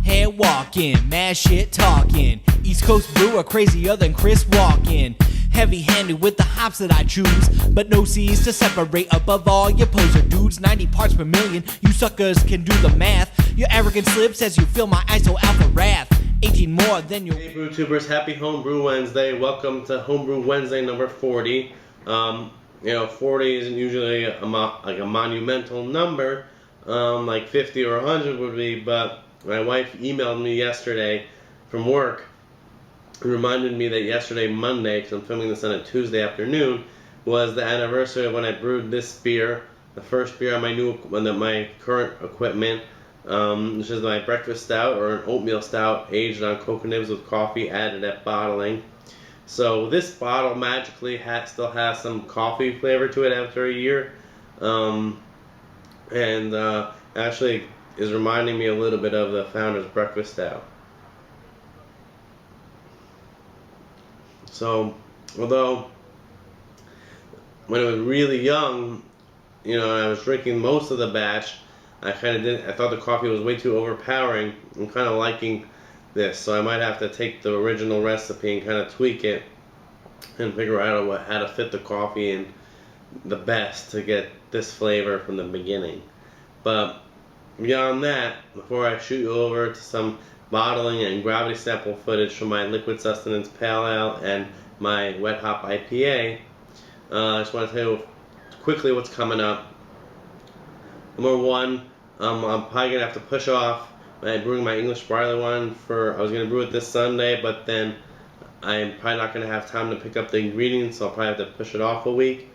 Hair walking, mad shit talking. East Coast brewer crazier than Chris walking. Heavy-handed with the hops that I choose, but no C's to separate above all your poser dudes. 90 parts per million, you suckers can do the math. Your arrogant slips as you feel my ISO alpha wrath. 18 more than your... Hey Brew-tubers, happy Homebrew Wednesday. Welcome to Homebrew Wednesday number 40. 40 isn't usually a monumental number, like 50 or 100 would be, but my wife emailed me yesterday from work. It reminded me that yesterday, Monday, because I'm filming this on a Tuesday afternoon, was the anniversary of when I brewed this beer, the first beer on my current equipment, which is my breakfast stout, or an oatmeal stout aged on cocoa nibs with coffee added at bottling. So this bottle magically still has some coffee flavor to it after a year, and actually is reminding me a little bit of the Founder's Breakfast Stout. So, although when I was really young, and I was drinking most of the batch, I thought the coffee was way too overpowering. I'm kind of liking this, so I might have to take the original recipe and kind of tweak it and figure out how to fit the coffee in the best to get this flavor from the beginning. But beyond that, before I shoot you over to some bottling and gravity sample footage from my Liquid Sustenance Pale Ale and my Wet Hop IPA, I just want to tell you quickly what's coming up. Number one, I'm probably going to have to push off brewing my English barley wine I was going to brew it this Sunday, but then I'm probably not going to have time to pick up the ingredients, so I'll probably have to push it off a week.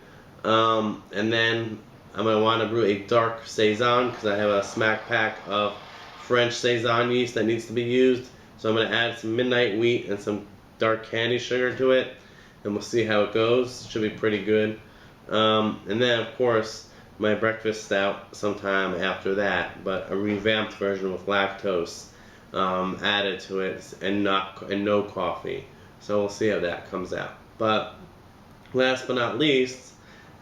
And then I'm going to want to brew a dark Saison, because I have a smack pack of French Saison yeast that needs to be used. So I'm going to add some midnight wheat and some dark candy sugar to it, and we'll see how it goes. It should be pretty good. And then, of course, my breakfast stout sometime after that, but a revamped version with lactose added to it and no coffee. So we'll see how that comes out. But last but not least,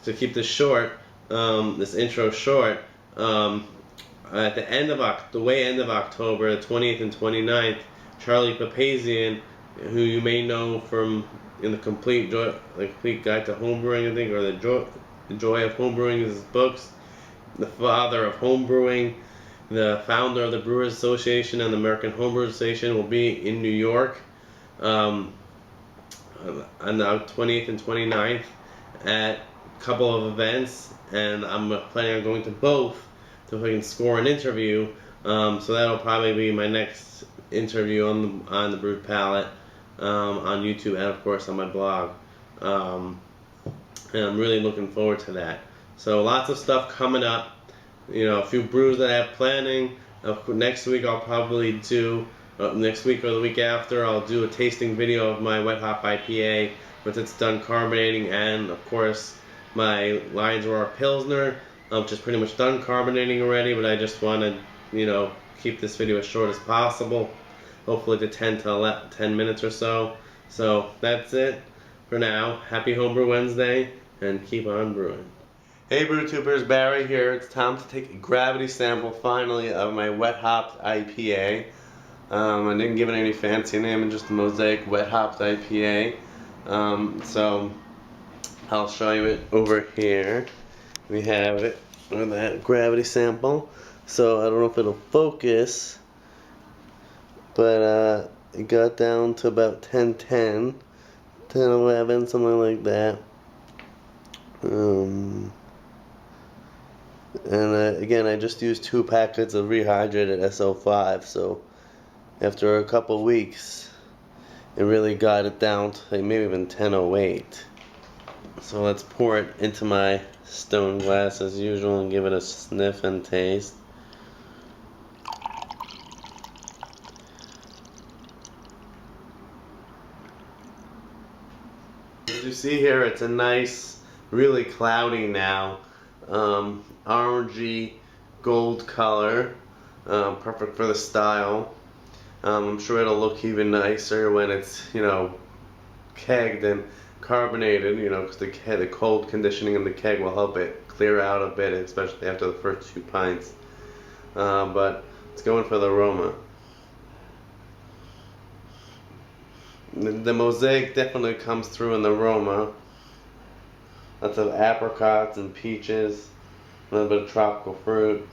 to keep this short, this intro short, at the end of October, the 20th and 29th, Charlie Papazian, who you may know from in the Complete Guide to Homebrewing, I think, or the Joy of Homebrewing is his books, the father of homebrewing, the founder of the Brewers Association and the American Homebrewers Association, will be in New York on the 20th and 29th at a couple of events, and I'm planning on going to both so I can score an interview. So that'll probably be my next interview on the Brewed Palate on YouTube, and of course on my blog. And I'm really looking forward to that. So lots of stuff coming up. A few brews that I have planning. Next week I'll probably do, next week or the week after, I'll do a tasting video of my Wet Hop IPA once it's done carbonating, and of course my Lions Roar Pilsner, which is pretty much done carbonating already, but I just want to, keep this video as short as possible. Hopefully to 10 minutes or so. So that's it for now. Happy Homebrew Wednesday, and keep on brewing. Hey Brew-tubers, Barry here. It's time to take a gravity sample finally of my Wet Hopped IPA. I didn't give it any fancy name, and just a Mosaic Wet Hopped IPA. So I'll show you it over here. We have it with that gravity sample. So I don't know if it'll focus, but it got down to about 10:10, 10:11, something like that. And again, I just used 2 packets of rehydrated SO5, so after a couple weeks, it really got it down to maybe even 10:08. So let's pour it into my stone glass as usual and give it a sniff and taste. As you see here, it's a nice, really cloudy now, orangey gold color, perfect for the style. I'm sure it'll look even nicer when it's, kegged and carbonated, because the cold conditioning in the keg will help it clear out a bit, especially after the first 2 pints. But it's going for the aroma. The mosaic definitely comes through in the aroma. Lots of apricots and peaches, a little bit of tropical fruit.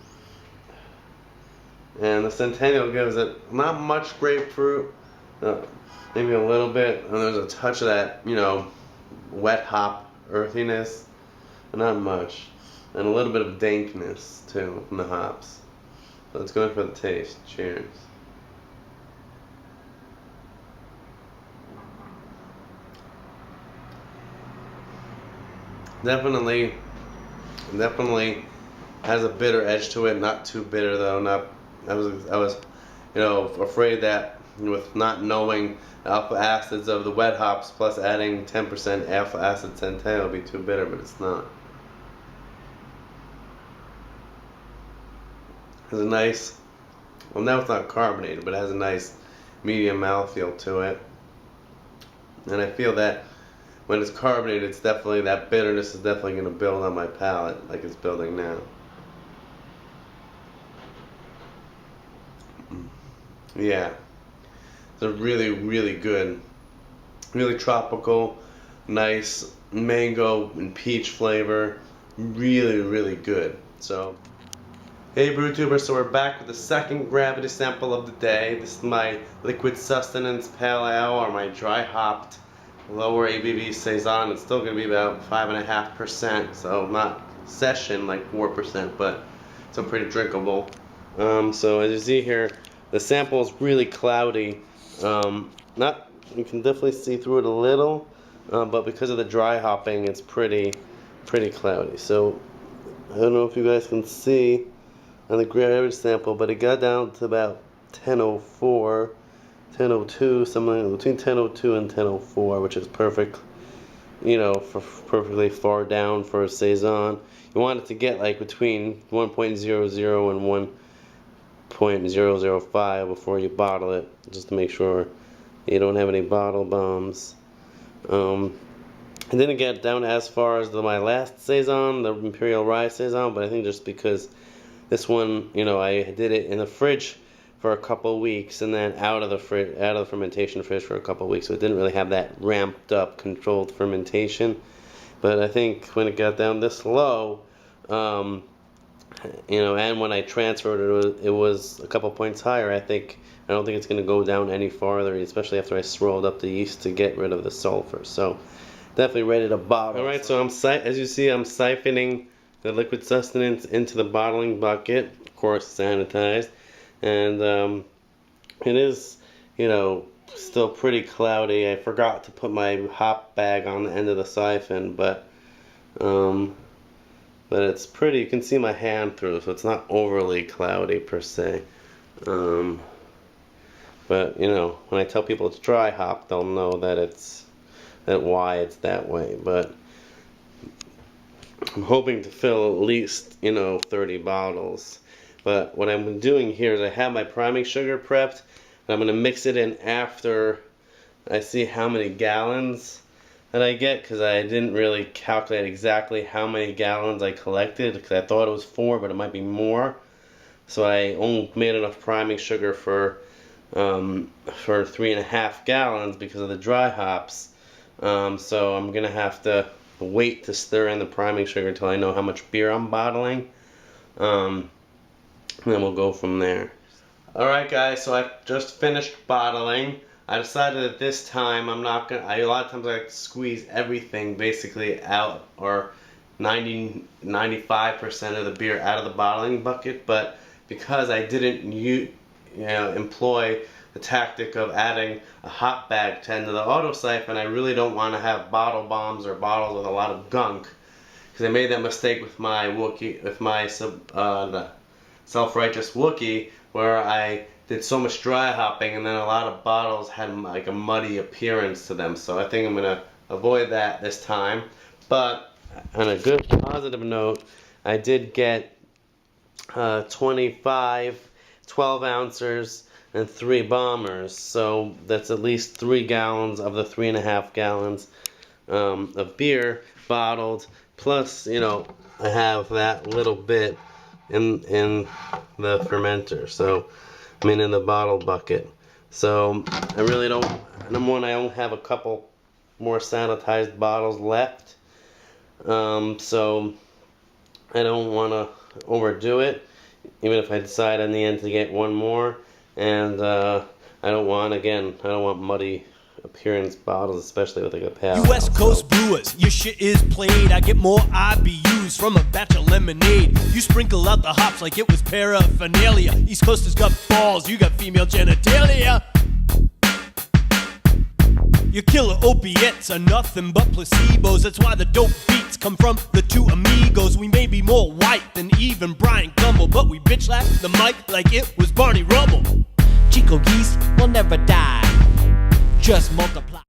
And the Centennial gives it not much grapefruit, maybe a little bit, and there's a touch of that, you know, wet hop earthiness, not much, and a little bit of dankness too from the hops. So it's good for the taste. Cheers. Definitely has a bitter edge to it. Not too bitter though. I was, you know, afraid that with not knowing the alpha acids of the wet hops plus adding 10% alpha acid Centennial would be too bitter, but it's not. It has a nice, well now it's not carbonated, but it has a nice medium mouthfeel to it. And I feel that when it's carbonated, it's definitely, that bitterness is definitely going to build on my palate like it's building now. Yeah. It's a really, really good, really tropical, nice mango and peach flavor. Really, really good. So, hey BrewTubers, so we're back with the second gravity sample of the day. This is my liquid sustenance pale ale, or my dry hopped lower ABV saison. It's still going to be about 5.5%, so not session like 4%, but still pretty drinkable. So as you see here, the sample is really cloudy. Not, you can definitely see through it a little, but because of the dry hopping, it's pretty cloudy. So I don't know if you guys can see on the gravity sample, but it got down to about 1004. 1002, something between 1002 and 1004, which is perfect, you know, for perfectly far down for a saison. You want it to get like between 1.00 and 1.005 before you bottle it, just to make sure you don't have any bottle bombs. It didn't get down as far as my last saison, the Imperial Rye saison, but I think just because this one, you know, I did it in the fridge for a couple weeks, and then out of the fermentation fridge for a couple weeks, so it didn't really have that ramped up controlled fermentation. But I think when it got down this low, you know, and when I transferred it was a couple points higher. I don't think it's going to go down any farther, especially after I swirled up the yeast to get rid of the sulfur. So definitely ready to bottle. All right, so as you see, I'm siphoning the liquid sustenance into the bottling bucket, of course sanitized. And it is, you know, still pretty cloudy. I forgot to put my hop bag on the end of the siphon, but it's pretty. You can see my hand through, so it's not overly cloudy per se. But you know, when I tell people it's dry hop, they'll know that why it's that way. But I'm hoping to fill at least, you know, 30 bottles. But what I'm doing here is I have my priming sugar prepped, and I'm going to mix it in after I see how many gallons that I get, because I didn't really calculate exactly how many gallons I collected, because I thought it was 4, but it might be more. So I only made enough priming sugar for 3.5 gallons because of the dry hops. So I'm going to have to wait to stir in the priming sugar until I know how much beer I'm bottling. And then we'll go from there. Alright guys, so I've just finished bottling. I decided that this time I'm not gonna, a lot of times I like to squeeze everything basically out, or 95% of the beer out of the bottling bucket, but because I didn't employ the tactic of adding a hop bag to end of the auto siphon, I really don't want to have bottle bombs or bottles with a lot of gunk, because I made that mistake with my Wookiee, with my the self-righteous Wookiee, where I did so much dry hopping and then a lot of bottles had like a muddy appearance to them. So I think I'm gonna avoid that this time. But on a good positive note, I did get 25 12 ounces and 3 bombers, so that's at least 3 gallons of the 3.5 gallons of beer bottled, plus, you know, I have that little bit in the fermenter, so I mean in the bottle bucket. So I really don't. Number one, I only have a couple more sanitized bottles left. So I don't want to overdo it, even if I decide in the end to get one more. And I don't want muddy appearance bottles, especially with like a power. West Coast brewers, your shit is played. I get more IBUs from a batch of lemonade. You sprinkle out the hops like it was paraphernalia. East Coasters got balls, you got female genitalia. Your killer opiates are nothing but placebos. That's why the dope beats come from the two amigos. We may be more white than even Brian Gumble, but we bitch slap the mic like it was Barney Rubble. Chico yeast will never die. Just multiply.